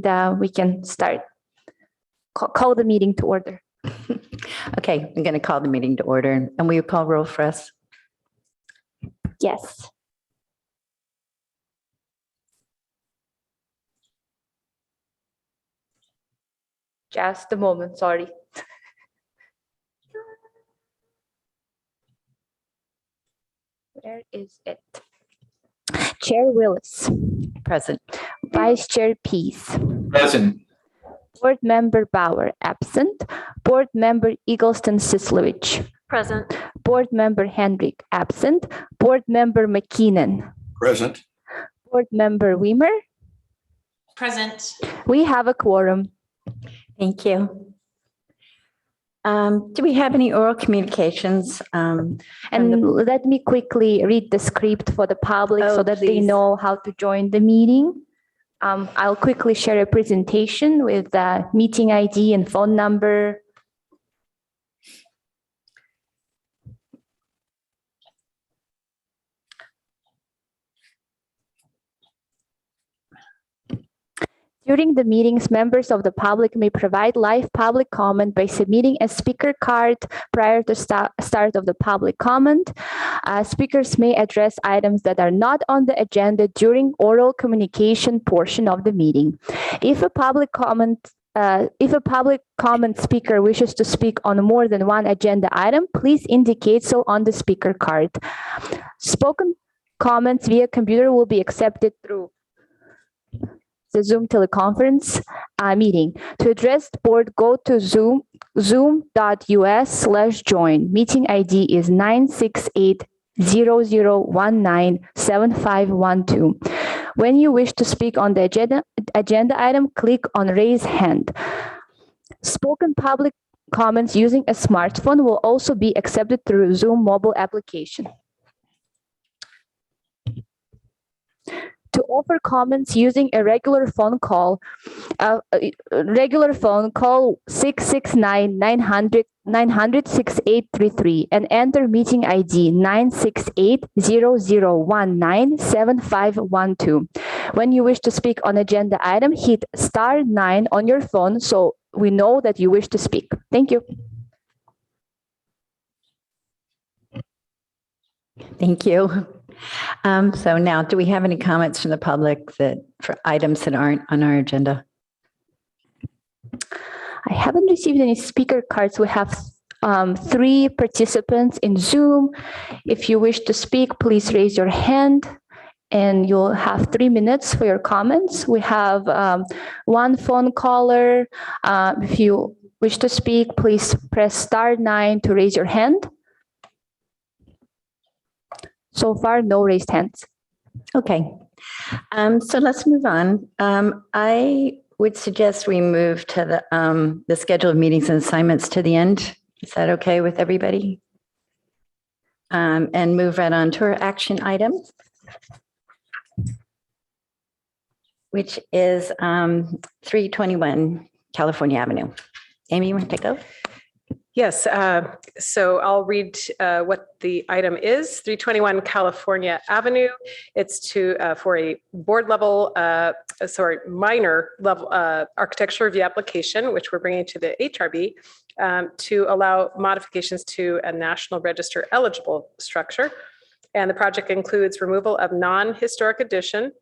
and we can start. Call the meeting to order. Okay, I'm going to call the meeting to order. And will you call roll for us? Yes. Just a moment, sorry. Where is it? Chair Willis. Present. Vice Chair Pease. Present. Board Member Bauer, absent. Board Member Eggleston Sislovich. Present. Board Member Hendrick, absent. Board Member McKeenan. Present. Board Member Weimer. Present. We have a quorum. Thank you. Do we have any oral communications? And let me quickly read the script for the public so that they please. know how to join the meeting. I'll quickly share a presentation with the meeting ID and phone number. During the meetings, members of the public may provide live public comment by submitting a speaker card prior to start of the public comment. Speakers may address items that are not on the agenda during oral communication portion of the meeting. If a public comment speaker wishes to speak on more than one agenda item, please indicate so on the speaker card. Spoken comments via computer will be accepted through the Zoom teleconference meeting. To address the board, go to zoom.us/join. Meeting ID is 968-0019-7512. When you wish to speak on the agenda item, click on raise hand. Spoken public comments using a smartphone will also be accepted through Zoom mobile application. To offer comments using a regular phone, call 669-900-6833 and enter meeting ID 968-0019-7512. When you wish to speak on agenda item, hit *9 on your phone so we know that you wish to speak. Thank you. Thank you. So now, do we have any comments from the public for items that aren't on our agenda? I haven't received any speaker cards. We have 3 participants in Zoom. If you wish to speak, please raise your hand and you'll have 3 minutes for your comments. We have 1 phone caller. If you wish to speak, please press *9 to raise your hand. So far, no raised hands. Okay. So let's move on. I would suggest we move to the schedule of meetings and assignments to the end. Is that okay with everybody? And move right on to our action item, which is 321 California Avenue. Amy, you want to take over? Yes, so I'll read what the item is. 321 California Avenue. It's for a minor level architecture review application, which we're bringing to the HRB to allow modifications to a National Register eligible structure. And the project includes removal of non-historic addition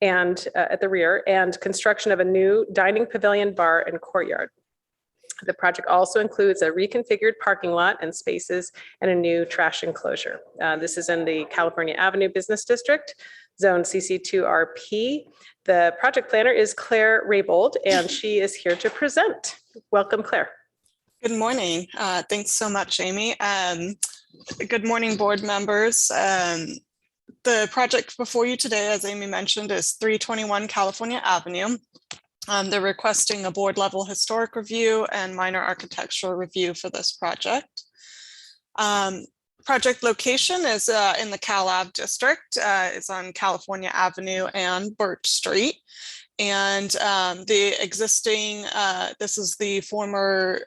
and at the rear and construction of a new dining pavilion, bar, and courtyard. The project also includes a reconfigured parking lot and spaces and a new trash enclosure. This is in the California Avenue Business District, Zone CC2RP. The project planner is Claire Raybold, and she is here to present. Welcome, Claire. Good morning. Thanks so much, Amy. Good morning, board members. The project before you today, as Amy mentioned, is 321 California Avenue. They're requesting a board level historic review and minor architectural review for this project. Project location is in the Cal Ave district. It's on California Avenue and Birch Street. And the existing, this is the former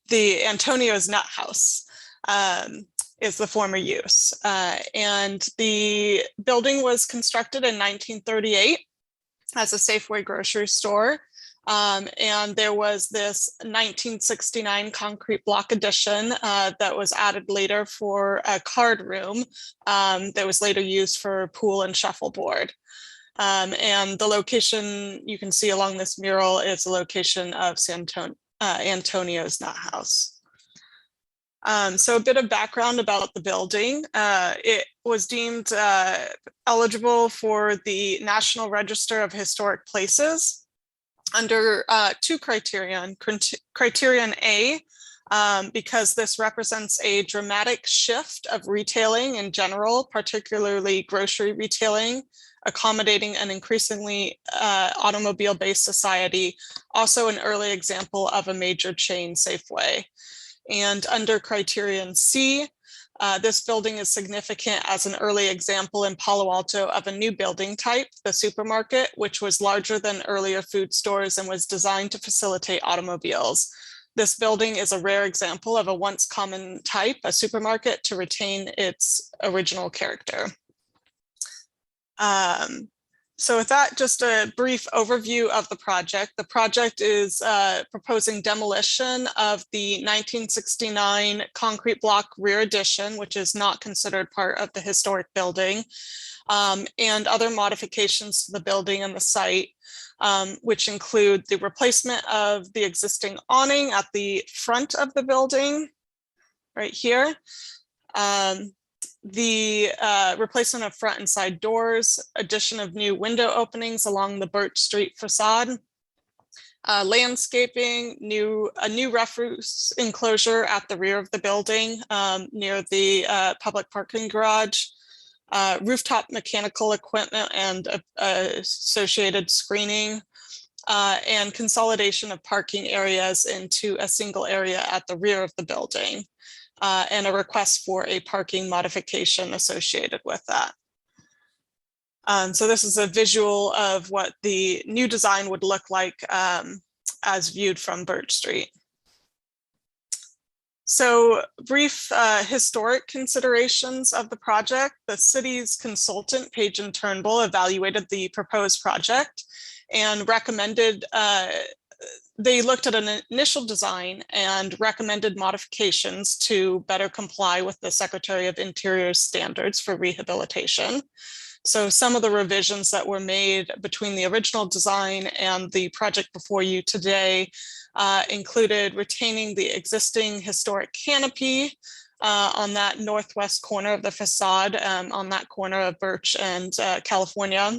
the Antonio's Nut House. is the former use. And the building was constructed in 1938 as a Safeway grocery store. And there was this 1969 concrete block addition that was added later for a card room that was later used for pool and shuffleboard. And the location you can see along this mural is the location of Antonio's Nut House. So a bit of background about the building. It was deemed eligible for the National Register of Historic Places under two criterion. Criterion A, because this represents a dramatic shift of retailing in general, particularly grocery retailing, accommodating an increasingly automobile-based society, also an early example of a major chain Safeway. And under criterion C, this building is significant as an early example in Palo Alto of a new building type, the supermarket, which was larger than earlier food stores and was designed to facilitate automobiles. This building is a rare example of a once common type, a supermarket, to retain its original character. So with that, just a brief overview of the project. The project is proposing demolition of the 1969 concrete block rear addition, which is not considered part of the historic building, and other modifications to the building and the site, which include the replacement of the existing awning at the front of the building, right here. The replacement of front and side doors, addition of new window openings along the Birch Street facade, landscaping, a new refuse enclosure at the rear of the building near the public parking garage, rooftop mechanical equipment and associated screening, and consolidation of parking areas into a single area at the rear of the building. And a request for a parking modification associated with that. So this is a visual of what the new design would look like as viewed from Birch Street. So brief historic considerations of the project. The city's consultant, Page and Turnbull, evaluated the proposed project and recommended they looked at an initial design and recommended modifications to better comply with the Secretary of Interior's standards for rehabilitation. So some of the revisions that were made between the original design and the project before you today included retaining the existing historic canopy on that northwest corner of the facade, on that corner of Birch and California.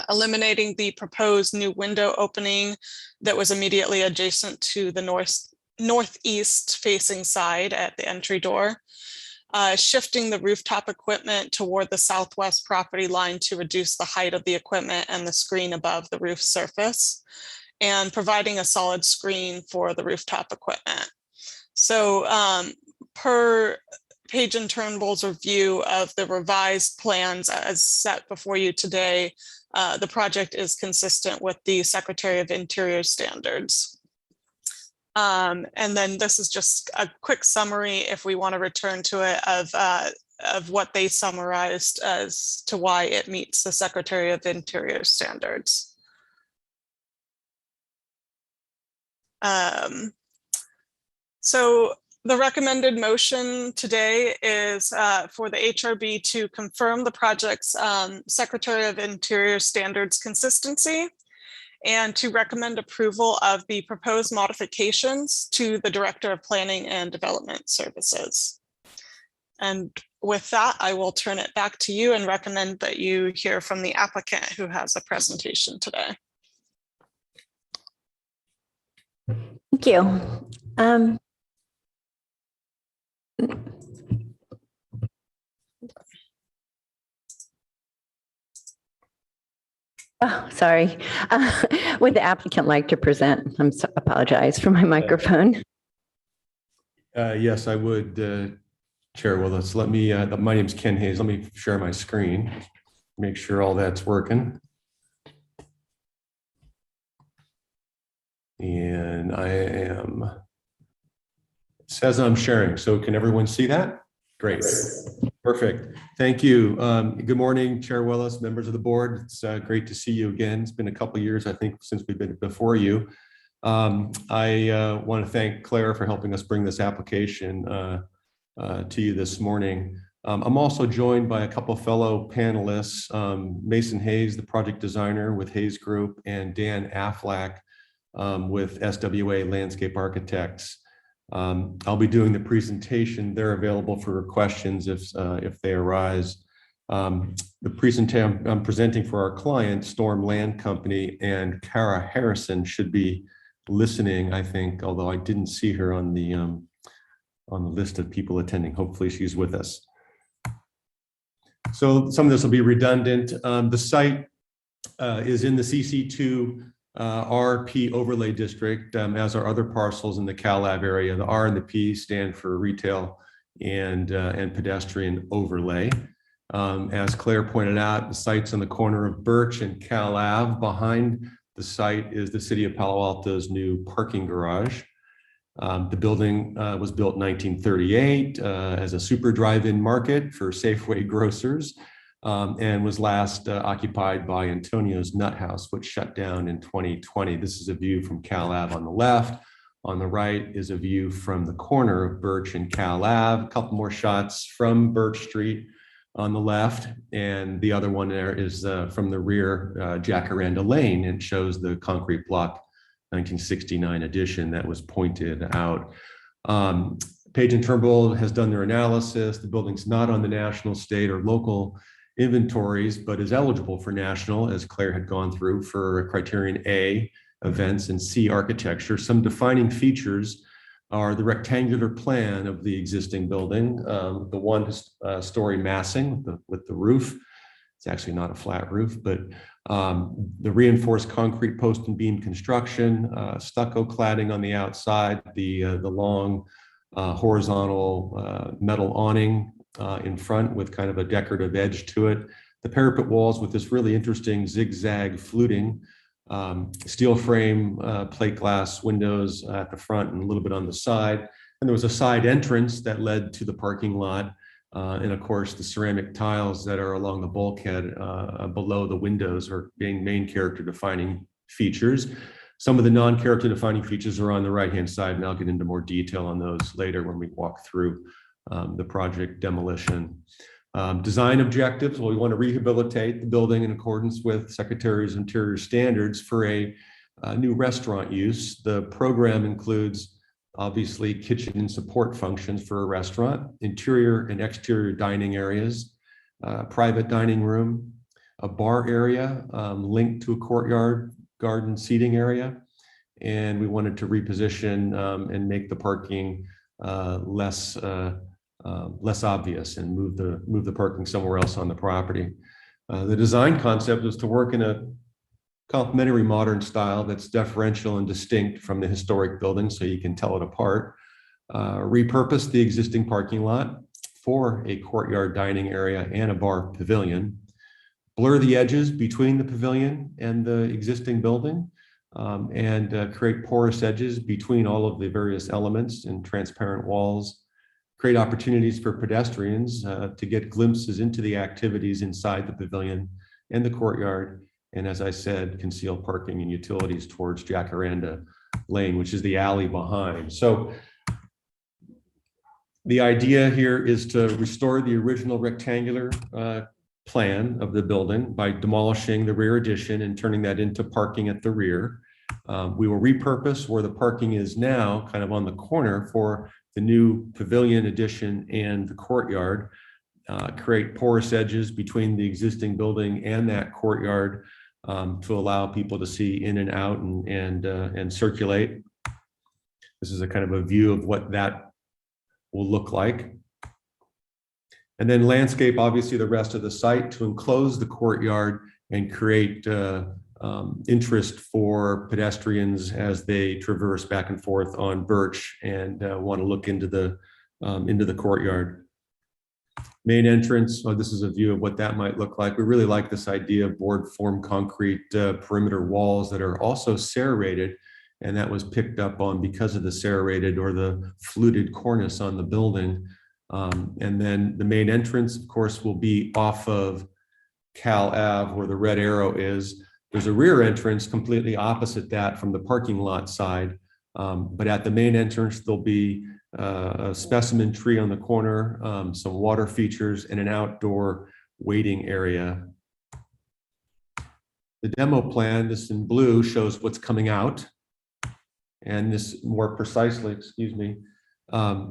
Eliminating the proposed new window opening that was immediately adjacent to the northeast facing side at the entry door, shifting the rooftop equipment toward the southwest property line to reduce the height of the equipment and the screen above the roof surface, and providing a solid screen for the rooftop equipment. So per Page and Turnbull's review of the revised plans as set before you today, the project is consistent with the Secretary of Interior standards. And then this is just a quick summary, if we want to return to it, of what they summarized as to why it meets the Secretary of Interior standards. So the recommended motion today is for the HRB to confirm the project's Secretary of Interior standards consistency and to recommend approval of the proposed modifications to the Director of Planning and Development Services. And with that, I will turn it back to you and recommend that you hear from the applicant who has a presentation today. Thank you. Oh, sorry. Would the applicant like to present? Apologize for my microphone. Yes, I would, Chair Willis. Let me, my name is Ken Hayes. Let me share my screen, make sure all that's working. And I am, it says I'm sharing, so can everyone see that? Great. Perfect. Thank you. Good morning, Chair Willis, members of the board. It's great to see you again. It's been a couple of years, I think, since we've been before you. I want to thank Claire for helping us bring this application to you this morning. I'm also joined by a couple fellow panelists, Mason Hayes, the project designer with Hayes Group, and Dan Affleck with SWA Landscape Architects. I'll be doing the presentation. They're available for questions if they arise. The presentation I'm presenting for our client, Storm Land Company, and Kara Harrison should be listening, I think, although I didn't see her on the list of people attending. Hopefully she's with us. So some of this will be redundant. The site is in the CC2 RP overlay district, as are other parcels in the CalLab area. The R and the P stand for retail and pedestrian overlay. As Claire pointed out, the site's on the corner of Birch and CalLab. Behind the site is the City of Palo Alto's new parking garage. The building was built in 1938 as a super drive-in market for Safeway grocers. And was last occupied by Antonio's Nut House, which shut down in 2020. This is a view from CalLab on the left. On the right is a view from the corner of Birch and CalLab. A couple more shots from Birch Street on the left. And the other one there is from the rear, Jacaranda Lane, and shows the concrete block 1969 addition that was pointed out. Page and Turnbull has done their analysis. The building's not on the national, state, or local inventories, but is eligible for national, as Claire had gone through, for criterion A, events, and C, architecture. Some defining features are the rectangular plan of the existing building, the one-story massing with the roof. It's actually not a flat roof, but the reinforced concrete post and beam construction, stucco cladding on the outside, the long horizontal metal awning in front with kind of a decorative edge to it. The parapet walls with this really interesting zigzag fluting, steel frame plate glass windows at the front and a little bit on the side. And there was a side entrance that led to the parking lot. And of course, the ceramic tiles that are along the bulkhead below the windows are being main character defining features. Some of the non-character defining features are on the right-hand side, and I'll get into more detail on those later when we walk through the project demolition. Design objectives, well, we want to rehabilitate the building in accordance with Secretary's Interior standards for a new restaurant use. The program includes obviously kitchen and support functions for a restaurant, interior and exterior dining areas, private dining room, a bar area linked to a courtyard garden seating area. And we wanted to reposition and make the parking less obvious and move the parking somewhere else on the property. The design concept was to work in a complementary modern style that's differential and distinct from the historic building so you can tell it apart. Repurpose the existing parking lot for a courtyard dining area and a bar pavilion. Blur the edges between the pavilion and the existing building and create porous edges between all of the various elements and transparent walls. Create opportunities for pedestrians to get glimpses into the activities inside the pavilion and the courtyard. And as I said, conceal parking and utilities towards Jacaranda Lane, which is the alley behind. So the idea here is to restore the original rectangular plan of the building by demolishing the rear addition and turning that into parking at the rear. We will repurpose where the parking is now, kind of on the corner, for the new pavilion addition and the courtyard. Create porous edges between the existing building and that courtyard to allow people to see in and out and circulate. This is a kind of a view of what that will look like. And then landscape, obviously, the rest of the site to enclose the courtyard and create interest for pedestrians as they traverse back and forth on Birch and want to look into the courtyard. Main entrance, this is a view of what that might look like. We really like this idea of board form concrete perimeter walls that are also serrated, and that was picked up on because of the serrated or the fluted cornice on the building. And then the main entrance, of course, will be off of Cal Ave where the red arrow is. There's a rear entrance completely opposite that from the parking lot side. But at the main entrance, there'll be a specimen tree on the corner, some water features, and an outdoor waiting area. The demo plan, this in blue, shows what's coming out. And this more precisely, excuse me, of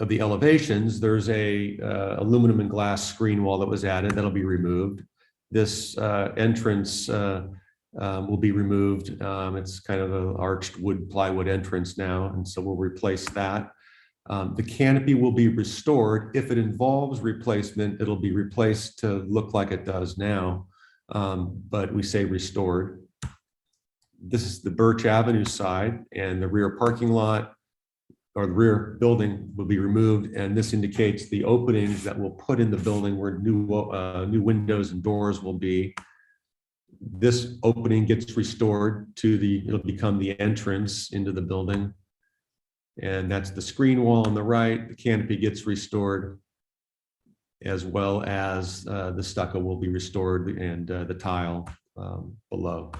the elevations, there's a aluminum and glass screen wall that was added that'll be removed. This entrance will be removed. It's kind of an arched wood plywood entrance now, and so we'll replace that. The canopy will be restored. If it involves replacement, it'll be replaced to look like it does now, but we say restored. This is the Birch Avenue side, and the rear parking lot or the rear building will be removed, and this indicates the openings that we'll put in the building where new windows and doors will be. This opening gets restored to it'll become the entrance into the building. And that's the screen wall on the right. The canopy gets restored, as well as the stucco will be restored and the tile below.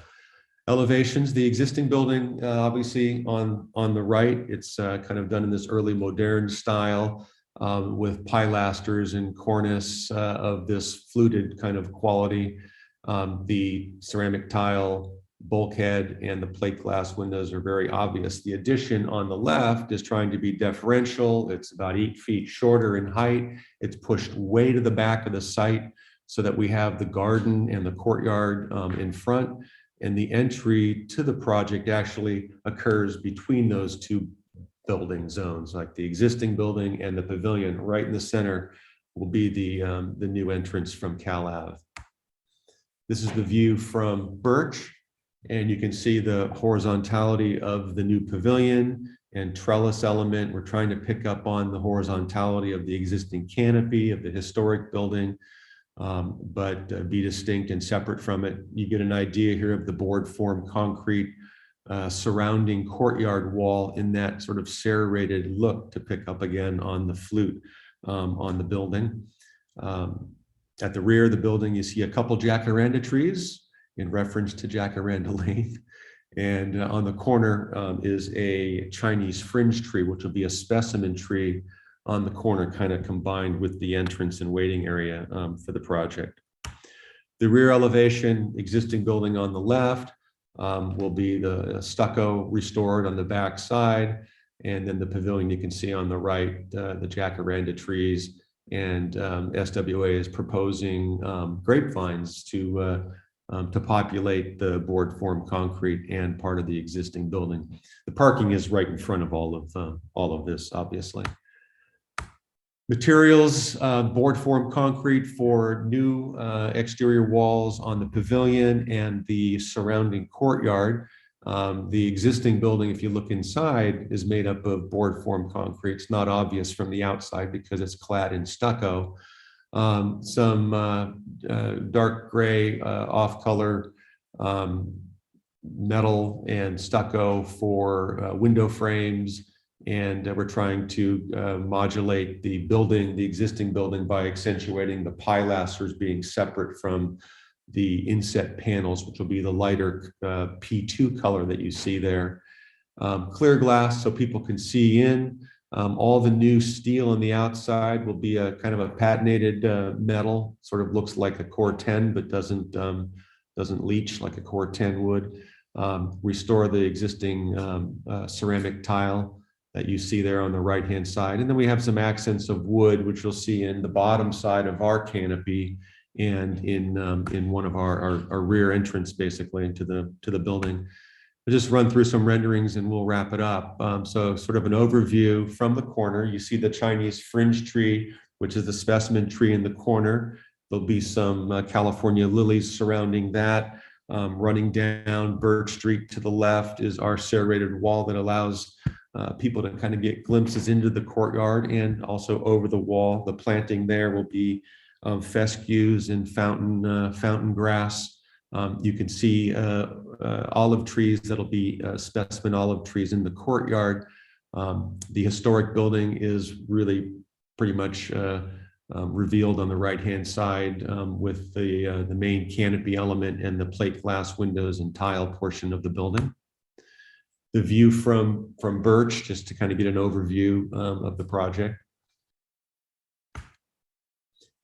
Elevations, the existing building, obviously on the right, it's kind of done in this early modern style with pilasters and cornice of this fluted kind of quality. The ceramic tile bulkhead and the plate glass windows are very obvious. The addition on the left is trying to be deferential. It's about 8 feet shorter in height. It's pushed way to the back of the site so that we have the garden and the courtyard in front. And the entry to the project actually occurs between those two building zones, like the existing building and the pavilion. Right in the center will be the new entrance from Cal Ave. This is the view from Birch, and you can see the horizontality of the new pavilion and trellis element. We're trying to pick up on the horizontality of the existing canopy of the historic building, but be distinct and separate from it. You get an idea here of the board form concrete surrounding courtyard wall in that sort of serrated look to pick up again on the flute on the building. At the rear of the building, you see a couple jacaranda trees in reference to Jacaranda Lane. And on the corner is a Chinese fringe tree, which will be a specimen tree on the corner, kind of combined with the entrance and waiting area for the project. The rear elevation, existing building on the left, will be the stucco restored on the back side. And then the pavilion you can see on the right, the jacaranda trees. And SWA is proposing grapevines to populate the board form concrete and part of the existing building. The parking is right in front of all of this, obviously. Materials, board form concrete for new exterior walls on the pavilion and the surrounding courtyard. The existing building, if you look inside, is made up of board form concrete. It's not obvious from the outside because it's clad in stucco. Some dark gray off-color metal and stucco for window frames. And we're trying to modulate the building, the existing building, by accentuating the pilasters being separate from the inset panels, which will be the lighter P2 color that you see there. Clear glass so people can see in. All the new steel on the outside will be a kind of a patinated metal, sort of looks like a Core 10, but doesn't leach like a Core 10 would. Restore the existing ceramic tile that you see there on the right-hand side. And then we have some accents of wood, which you'll see in the bottom side of our canopy and in one of our rear entrance, basically, into the building. I'll just run through some renderings and we'll wrap it up. So sort of an overview from the corner. You see the Chinese fringe tree, which is the specimen tree in the corner. There'll be some California lilies surrounding that. Running down Birch Street to the left is our serrated wall that allows people to kind of get glimpses into the courtyard and also over the wall. The planting there will be fescues and fountain grass. You can see olive trees that'll be specimen olive trees in the courtyard. The historic building is really pretty much revealed on the right-hand side with the main canopy element and the plate glass windows and tile portion of the building. The view from Birch, just to kind of get an overview of the project.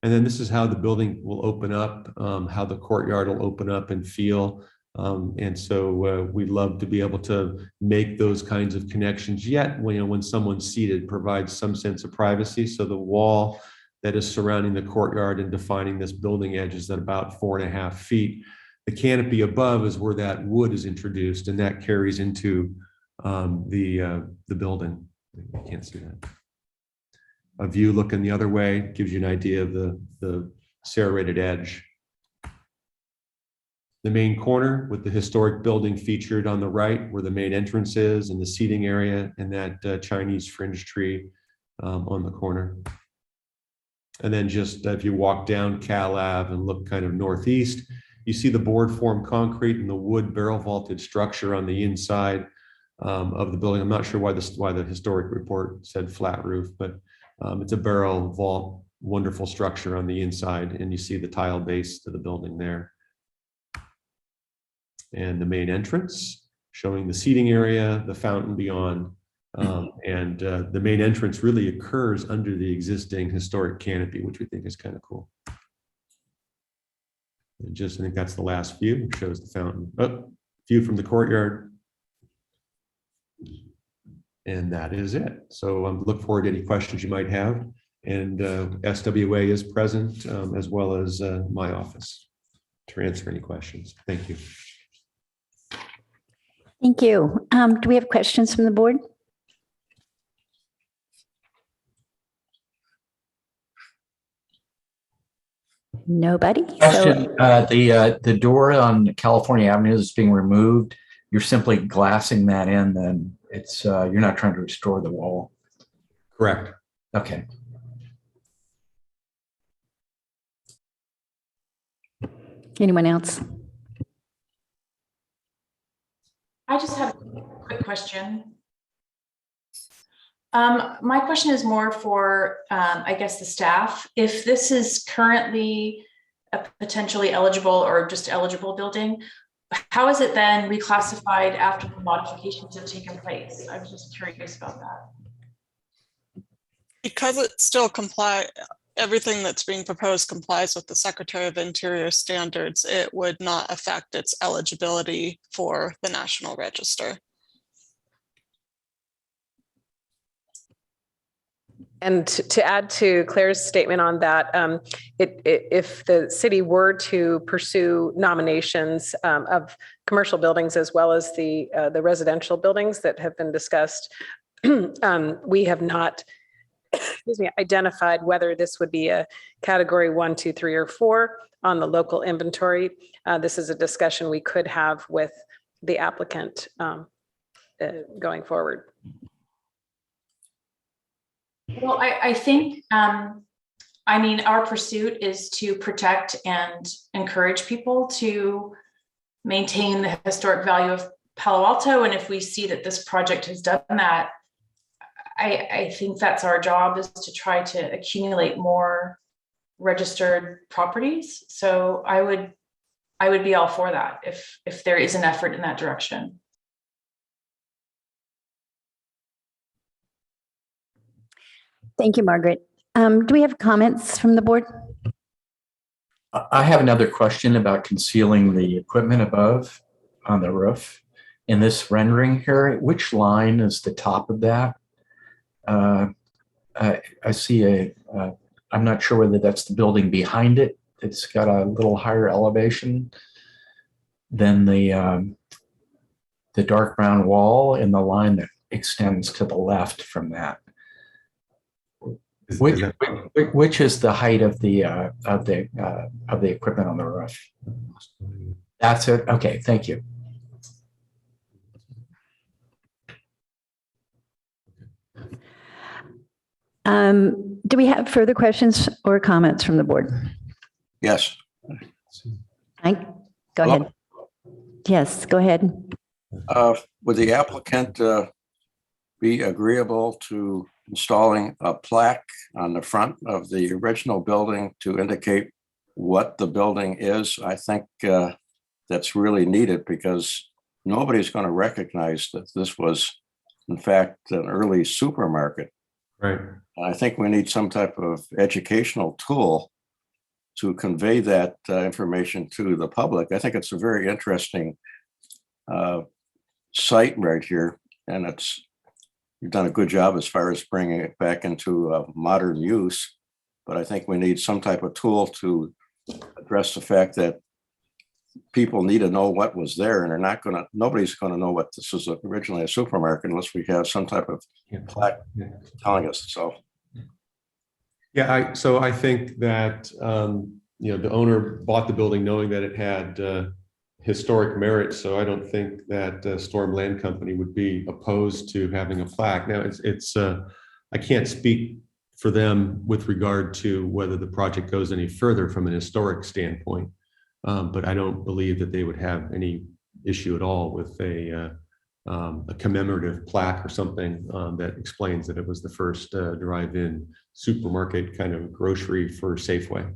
And then this is how the building will open up, how the courtyard will open up and feel. And so we'd love to be able to make those kinds of connections yet when someone's seated, provides some sense of privacy. So the wall that is surrounding the courtyard and defining this building edge is at about 4.5 feet. The canopy above is where that wood is introduced, and that carries into the building. You can't see that. A view looking the other way gives you an idea of the serrated edge. The main corner with the historic building featured on the right, where the main entrance is, and the seating area, and that Chinese fringe tree on the corner. And then just if you walk down Cal Ave and look kind of northeast, you see the board form concrete and the wood barrel vaulted structure on the inside of the building. I'm not sure why the historic report said flat roof, but it's a barrel vault, wonderful structure on the inside, and you see the tile base to the building there. And the main entrance, showing the seating area, the fountain beyond, and the main entrance really occurs under the existing historic canopy, which we think is kind of cool. And I think that's the last view. It shows the fountain. Oh, view from the courtyard. And that is it. So look forward to any questions you might have. And SWA is present as well as my office to answer any questions. Thank you. Thank you. Do we have questions from the board? Nobody? Question, the door on California Avenue is being removed. You're simply glassing that in, then it's you're not trying to restore the wall. Correct. Okay. Anyone else? I just have a quick question. My question is more for, I guess, the staff. If this is currently a potentially eligible or just eligible building, how is it then reclassified after the modifications have taken place? I was just curious about that. Because it still everything that's being proposed complies with the Secretary of Interior standards, it would not affect its eligibility for the National Register. And to add to Claire's statement on that, if the city were to pursue nominations of commercial buildings as well as the residential buildings that have been discussed, we have not, identified whether this would be a category 1, 2, 3, or 4 on the local inventory. This is a discussion we could have with the applicant going forward. Well, I think, I mean, our pursuit is to protect and encourage people to maintain the historic value of Palo Alto. And if we see that this project has done that, I think that's our job, is to try to accumulate more registered properties. So I would be all for that if there is an effort in that direction. Thank you, Margaret. Do we have comments from the board? I have another question about concealing the equipment above on the roof. In this rendering here, which line is the top of that? I see I'm not sure whether that's the building behind it. It's got a little higher elevation than the dark brown wall, and the line that extends to the left from that. Which is the height of the equipment on the roof? That's it. Okay, thank you. Do we have further questions or comments from the board? Yes. Mike, go ahead. Yes, go ahead. Would the applicant be agreeable to installing a plaque on the front of the original building to indicate what the building is. I think that's really needed because nobody's going to recognize that this was, in fact, an early supermarket. Right. And I think we need some type of educational tool to convey that information to the public. I think it's a very interesting site right here, and you've done a good job as far as bringing it back into modern use. But I think we need some type of tool to address the fact that people need to know what was there, and nobody's going to know what this was originally a supermarket unless we have some type of plaque telling us so. Yeah, so I think that the owner bought the building knowing that it had historic merit. So I don't think that Storm Land Company would be opposed to having a plaque. Now, I can't speak for them with regard to whether the project goes any further from an historic standpoint, but I don't believe that they would have any issue at all with a commemorative plaque or something that explains that it was the first drive-in supermarket kind of grocery for Safeway,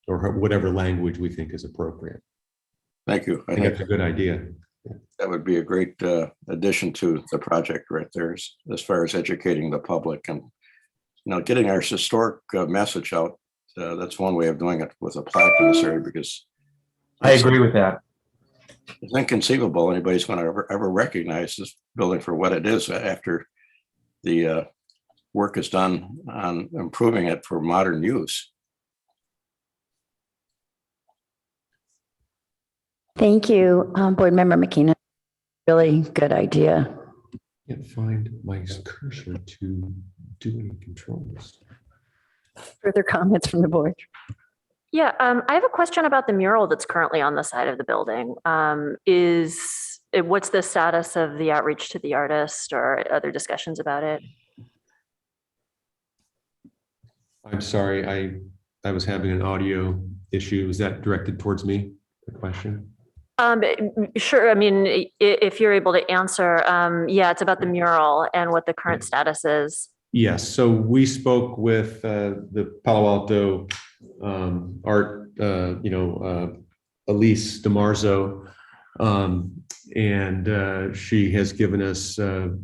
or whatever language we think is appropriate. Thank you. I think that's a good idea. That would be a great addition to the project right there, as far as educating the public and getting our historic message out. That's one way of doing it, with a plaque in this area, because I agree with that. it's inconceivable anybody's going to ever recognize this building for what it is after the work is done on improving it for modern use. Thank you, Board Member McKenna. Really good idea. Can't find my cursor to do any controls. Further comments from the board? Yeah, I have a question about the mural that's currently on the side of the building. What's the status of the outreach to the artist or other discussions about it? I'm sorry, I was having an audio issue. Was that directed towards me, the question? Sure. I mean, if you're able to answer, yeah, it's about the mural and what the current status is. Yes. So we spoke with the Palo Alto art, Elise DeMarzo, and she has given us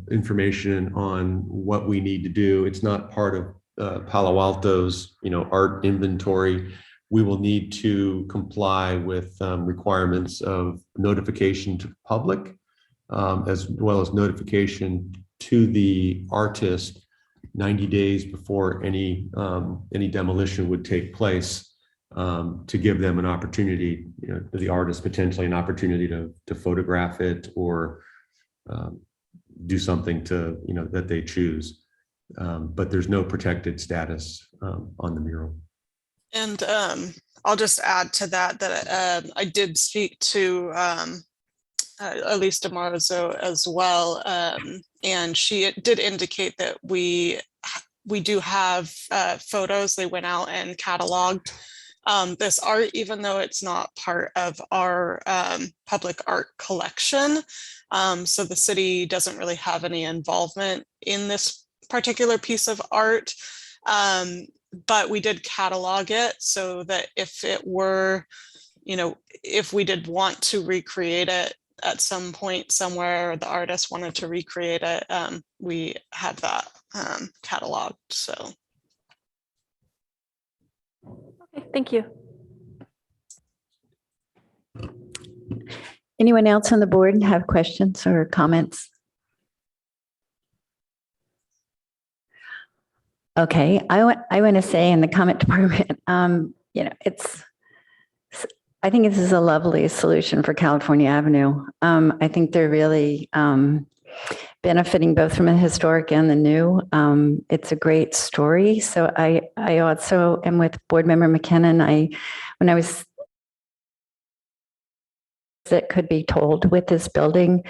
information on what we need to do. It's not part of Palo Alto's, art inventory. We will need to comply with requirements of notification to the public, as well as notification to the artist 90 days before any demolition would take place, to give them an opportunity, the artist potentially an opportunity to photograph it or do something to, that they choose. But there's no protected status on the mural. And I'll just add to that I did speak to Elise DeMarzo as well, and she did indicate that we do have photos. They went out and cataloged this art, even though it's not part of our public art collection. So the city doesn't really have any involvement in this particular piece of art. But we did catalog it so that if it were, if we did want to recreate it at some point somewhere, or the artist wanted to recreate it, we have that cataloged. So. Okay, thank you. Anyone else on the board have questions or comments? Okay, I want to say in the comment department, I think this is a lovely solution for California Avenue. I think they're really benefiting both from the historic and the new. It's a great story. So I also am with Board Member McKinnon. When I was that could be told with this building.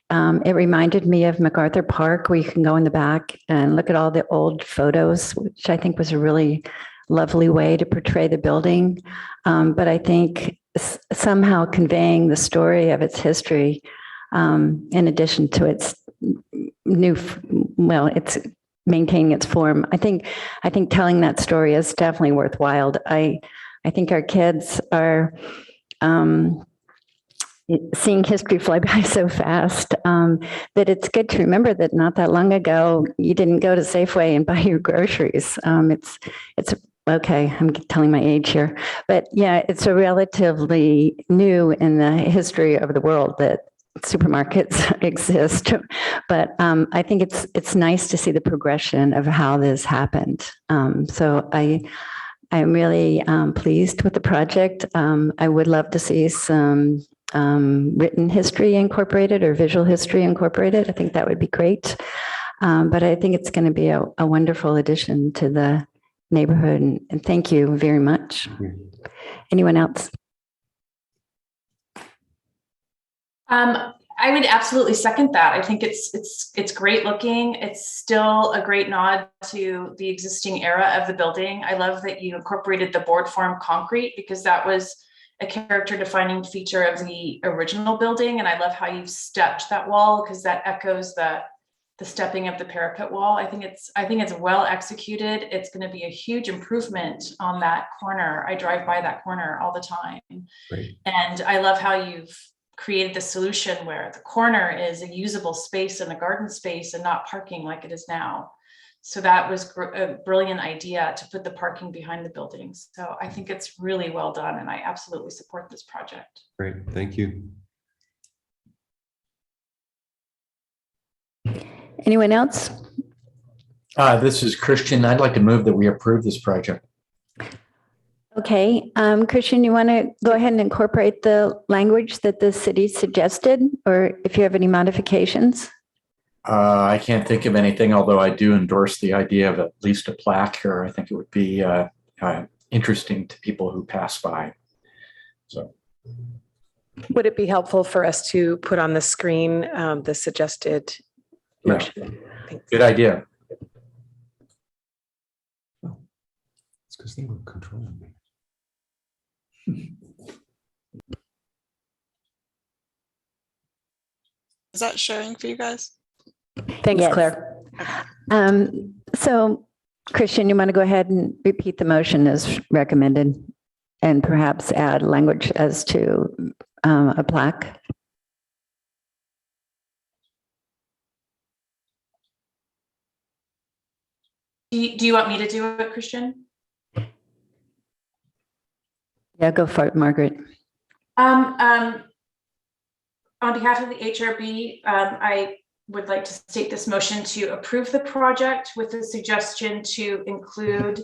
It reminded me of MacArthur Park, where you can go in the back and look at all the old photos, which I think was a really lovely way to portray the building. But I think somehow conveying the story of its history, in addition to its it's maintaining its form. I think telling that story is definitely worthwhile. I think our kids are seeing history fly by so fast that it's good to remember that not that long ago you didn't go to Safeway and buy your groceries. It's okay. I'm telling my age here, but yeah, it's a relatively new in the history of the world that supermarkets exist. But I think it's nice to see the progression of how this happened. So I'm really pleased with the project. I would love to see some written history incorporated or visual history incorporated. I think that would be great. But I think it's going to be a wonderful addition to the neighborhood. And thank you very much. Anyone else? I would absolutely second that. I think it's great looking. It's still a great nod to the existing era of the building. I love that you incorporated the board form concrete because that was a character defining feature of the original building. And I love how you've stepped that wall because that echoes the stepping of the parapet wall. I think it's well executed. It's going to be a huge improvement on that corner. I drive by that corner all the time. Great. And I love how you've created the solution where the corner is a usable space and a garden space and not parking like it is now. So that was a brilliant idea to put the parking behind the buildings. So I think it's really well done and I absolutely support this project. Great, thank you. Anyone else? This is Christian. I'd like to move that we approve this project. Okay, Christian, you want to go ahead and incorporate the language that the city suggested, or if you have any modifications? I can't think of anything, although I do endorse the idea of at least a plaque here. I think it would be interesting to people who pass by. So, Would it be helpful for us to put on the screen the suggested motion? Good idea. It's because they were controlling me. Is that sharing for you guys? Thanks, Yes. Claire. So, Christian, you want to go ahead and repeat the motion as recommended and perhaps add language as to a plaque? Do you want me to do it, Christian? Yeah, go for it, Margaret. On behalf of the HRB, I would like to state this motion to approve the project with the suggestion to include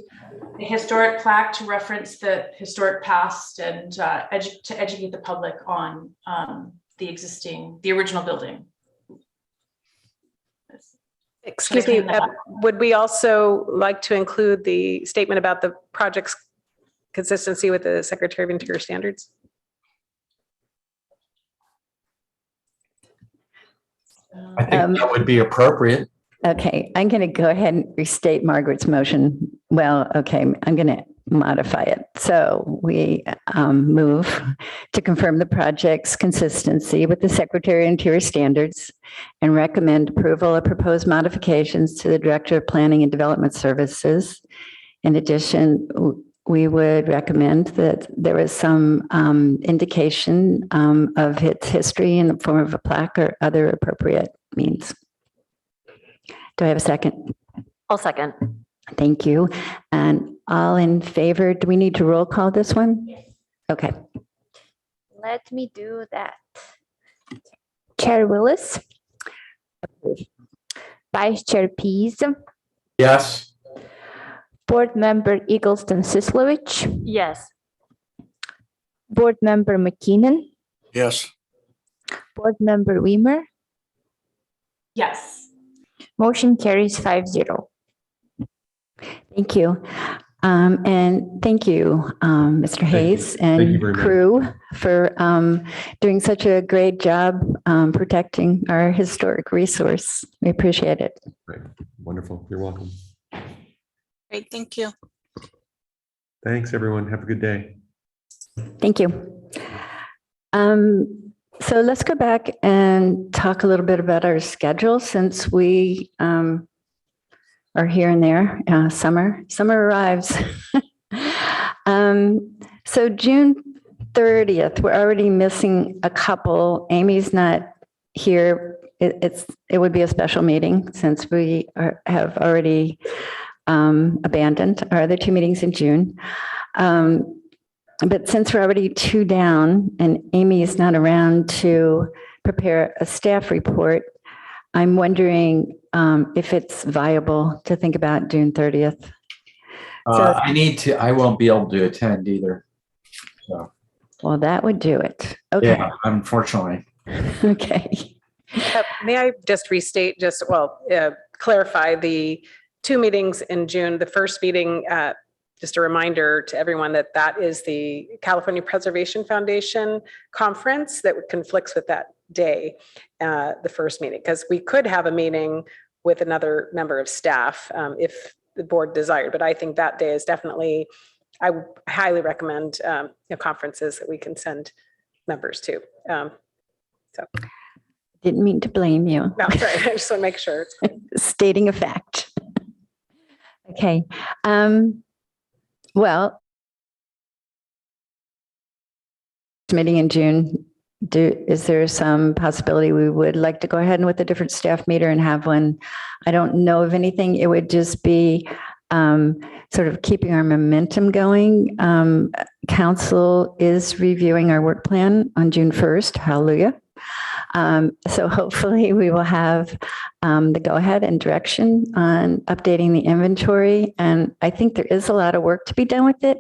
a historic plaque to reference the historic past and to educate the public on the original building. Excuse me, would we also like to include the statement about the project's consistency with the Secretary of Interior standards? I think that would be appropriate. Okay, I'm going to go ahead and restate Margaret's motion. Well, okay, I'm going to modify it. So we move to confirm the project's consistency with the Secretary of Interior standards and recommend approval of proposed modifications to the Director of Planning and Development Services. In addition, we would recommend that there is some indication of its history in the form of a plaque or other appropriate means. Do I have a second? I'll second. Thank you. And all in favor, do we need to roll call this one? Yes. Okay. Let me do that. Chair Willis. Vice Chair Pease. Yes. Board Member Eggleston Sislowich. Yes. Board Member McKeenan. Yes. Board Member Weimer. Yes. Motion carries 5-0. Thank you. And thank you, Mr. Hayes Thank you very and much. crew for doing such a great job protecting our historic resource. We appreciate it. Great, wonderful. You're welcome. Great, thank you. Thanks, everyone. Have a good day. Thank you. So let's go back and talk a little bit about our schedule since we or here and there. Summer arrives. So June 30th, we're already missing a couple. Amy's not here. It would be a special meeting since we have already abandoned our other two meetings in June. But since we're already 2 down and Amy is not around to prepare a staff report, I'm wondering if it's viable to think about June 30th. I won't be able to attend either. So. Well, that would do it. Okay. Yeah, unfortunately. Okay. May I just restate, clarify the 2 meetings in June. The first meeting, just a reminder to everyone that is the California Preservation Foundation conference that conflicts with that day, the first meeting, because we could have a meeting with another member of staff if the board desired. But I think that day is definitely, I would highly recommend conferences that we can send members to. Didn't mean to blame you. No, sorry, I just want to make sure. Stating a fact. Okay. Well, meeting in June, is there some possibility we would like to go ahead and with a different staff meter and have one? I don't know of anything. It would just be sort of keeping our momentum going. Council is reviewing our work plan on June 1st. Hallelujah. So hopefully we will have the go-ahead and direction on updating the inventory. And I think there is a lot of work to be done with it,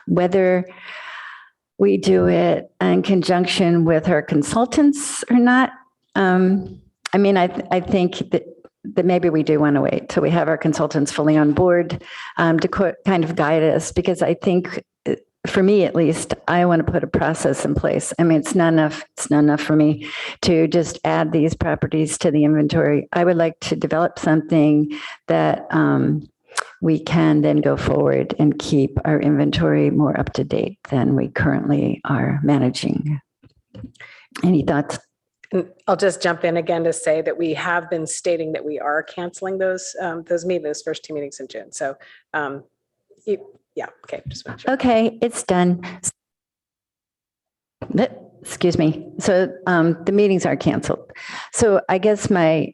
whether we do it in conjunction with our consultants or not. I mean, I think that maybe we do want to wait till we have our consultants fully on board to kind of guide us, because I think, for me at least, I want to put a process in place. I mean, it's not enough for me to just add these properties to the inventory. I would like to develop something that we can then go forward and keep our inventory more up to date than we currently are managing. Any thoughts? I'll just jump in again to say that we have been stating that we are canceling those first 2 meetings in June. So, yeah, okay, just make sure. Okay, it's done. Excuse me. So the meetings are canceled. So I guess my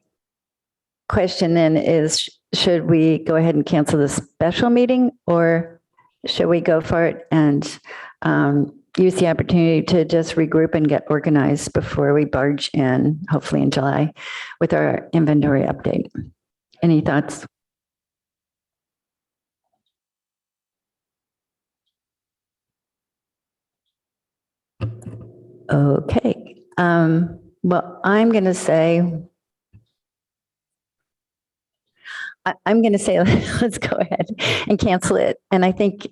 question then is, should we go ahead and cancel the special meeting, or should we go for it and use the opportunity to just regroup and get organized before we barge in, hopefully in July, with our inventory update? Any thoughts? Okay. Well, I'm going to say let's go ahead and cancel it. And I think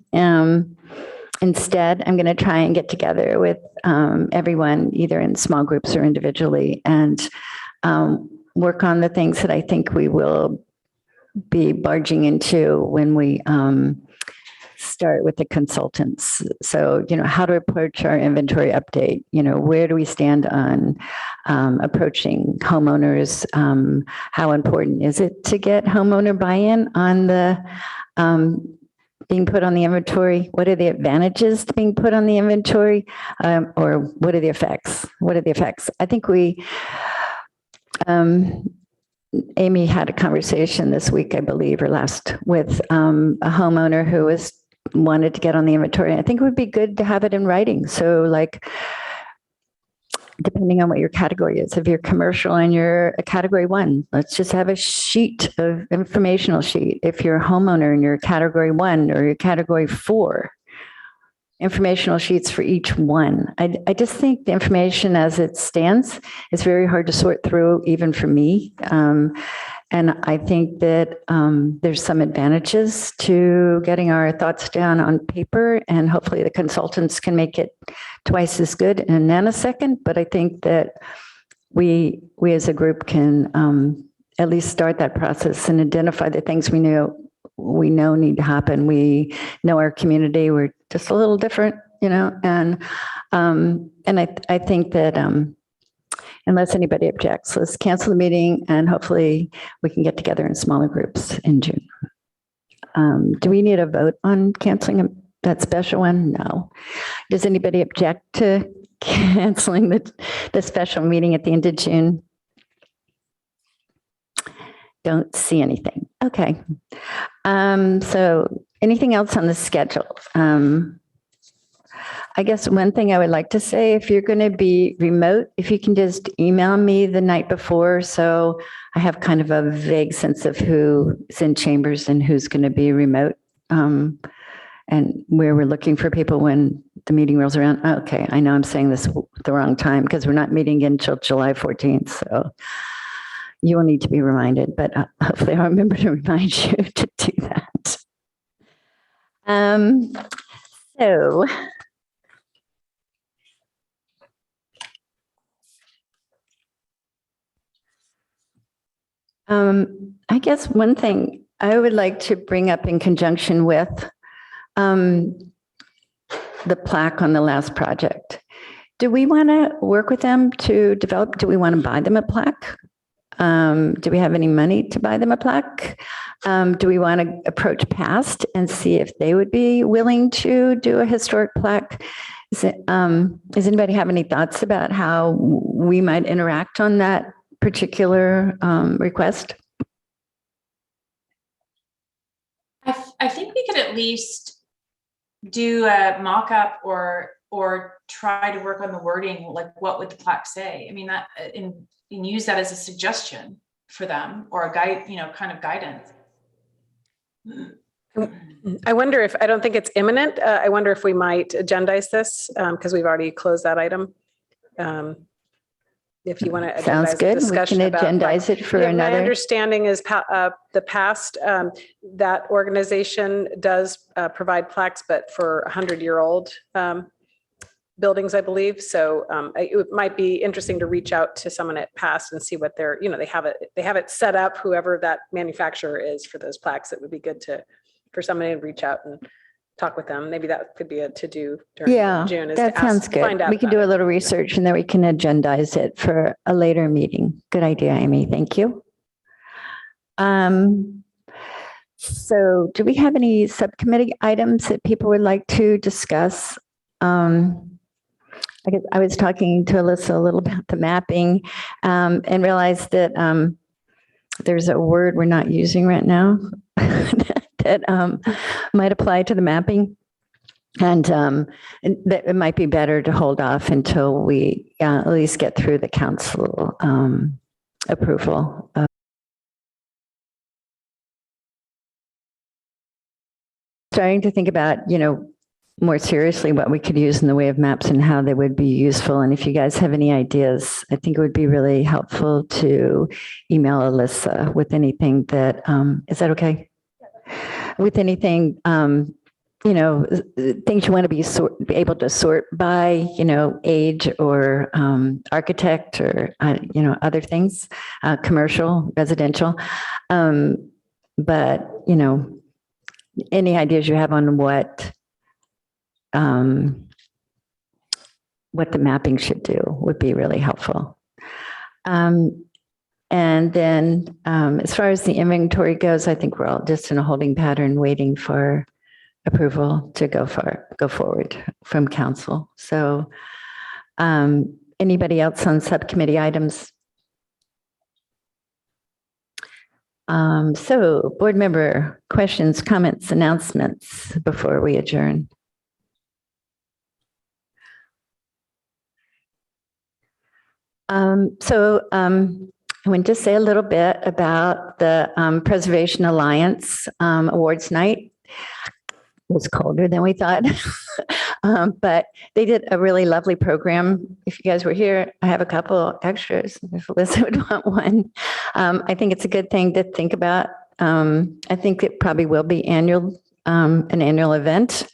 instead, I'm going to try and get together with everyone, either in small groups or individually, and work on the things that I think we will be barging into when we start with the consultants. So, how to approach our inventory update, where do we stand on approaching homeowners? How important is it to get homeowner buy-in on the being put on the inventory? What are the advantages to being put on the inventory? Or what are the effects? I think Amy had a conversation this week, I believe, or last, with a homeowner who wanted to get on the inventory. I think it would be good to have it in writing. So, like, depending on what your category is, if you're commercial and you're a category 1, let's just have a informational sheet. If you're a homeowner and you're a category 1 or you're category 4, informational sheets for each one. I just think the information as it stands is very hard to sort through, even for me. And I think that there's some advantages to getting our thoughts down on paper, and hopefully the consultants can make it twice as good in a nanosecond. But I think that we as a group can at least start that process and identify the things we know need to happen. We know our community. We're just a little different, and I think that unless anybody objects, let's cancel the meeting and hopefully we can get together in smaller groups in June. Do we need a vote on canceling that special one? No. Does anybody object to canceling the special meeting at the end of June? Don't see anything. Okay. So anything else on the schedule? I guess one thing I would like to say, if you're going to be remote, if you can just email me the night before, so I have kind of a vague sense of who's in chambers and who's going to be remote, and where we're looking for people when the meeting rolls around. Okay, I know I'm saying this the wrong time because we're not meeting again until July 14th, so you will need to be reminded, but hopefully I'll remember to remind you to do that. So I guess one thing I would like to bring up in conjunction with the plaque on the last project. Do we want to work with them to develop, do we want to buy them a plaque? Do we have any money to buy them a plaque? Do we want to approach past and see if they would be willing to do a historic plaque? Does anybody have any thoughts about how we might interact on that particular request? I think we could at least do a mock-up or try to work on the wording, like what would the plaque say? I mean, that and use that as a suggestion for them or a guide, kind of guidance. I wonder if, I don't think it's imminent. I wonder if we might agendize this because we've already closed that item. If you want to agendize Sounds good. the discussion we can agendize it for another. My understanding is the past, that organization does provide plaques, but for 100-year-old buildings, I believe. So it might be interesting to reach out to someone at past and see what they're, they have it set up, whoever that manufacturer is for those plaques. It would be good for somebody to reach out and talk with them. Maybe that could be a to-do during June. Is that sounds good. We can do a little research and then we can agendize it for a later meeting. Good idea, Amy. Thank you. So do we have any subcommittee items that people would like to discuss? I guess I was talking to Alyssa a little about the mapping and realized that there's a word we're not using right now that might apply to the mapping. And that it might be better to hold off until we at least get through the council approval. Starting to think about, more seriously what we could use in the way of maps and how they would be useful. And if you guys have any ideas, I think it would be really helpful to email Alyssa with anything that, is that okay? With anything, things you want to be able to sort by, age or architect or, other things, commercial, residential. But, any ideas you have on what the mapping should do would be really helpful. And then as far as the inventory goes, I think we're all just in a holding pattern waiting for approval to go forward from council. So anybody else on subcommittee items? So board member questions, comments, announcements before we adjourn. I want to say a little bit about the Preservation Alliance Awards Night. It was colder than we thought, but they did a really lovely program. If you guys were here, I have a couple extras if Alyssa would want one. I think it's a good thing to think about. I think it probably will be an annual event.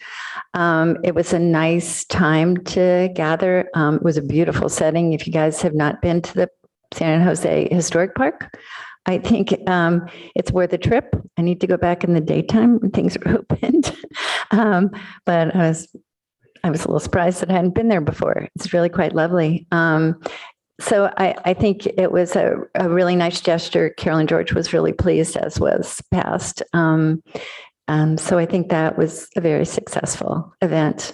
It was a nice time to gather. It was a beautiful setting. If you guys have not been to the San Jose Historic Park, I think it's worth a trip. I need to go back in the daytime when things are opened. But I was a little surprised that I hadn't been there before. It's really quite lovely. So I think it was a really nice gesture. Carolyn George was really pleased, as was past. So I think that was a very successful event.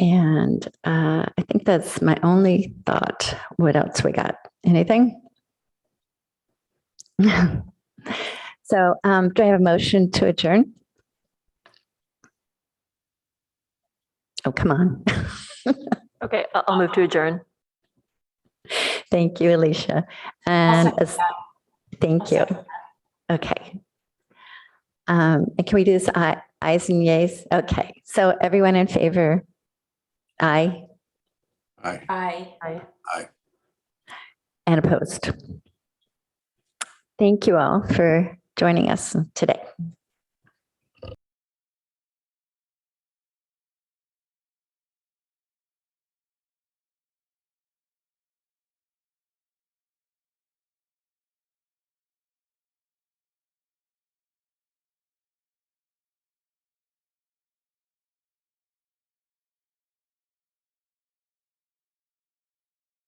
And I think that's my only thought. What else we got? Anything? So do I have a motion to adjourn? Oh, come on. Okay, I'll move to adjourn. Thank you, Alicia. And thank you. Okay. And can we do this ayes and yays? Okay. So everyone in favor? Aye. Aye. Aye. And opposed? Thank you all for joining us today.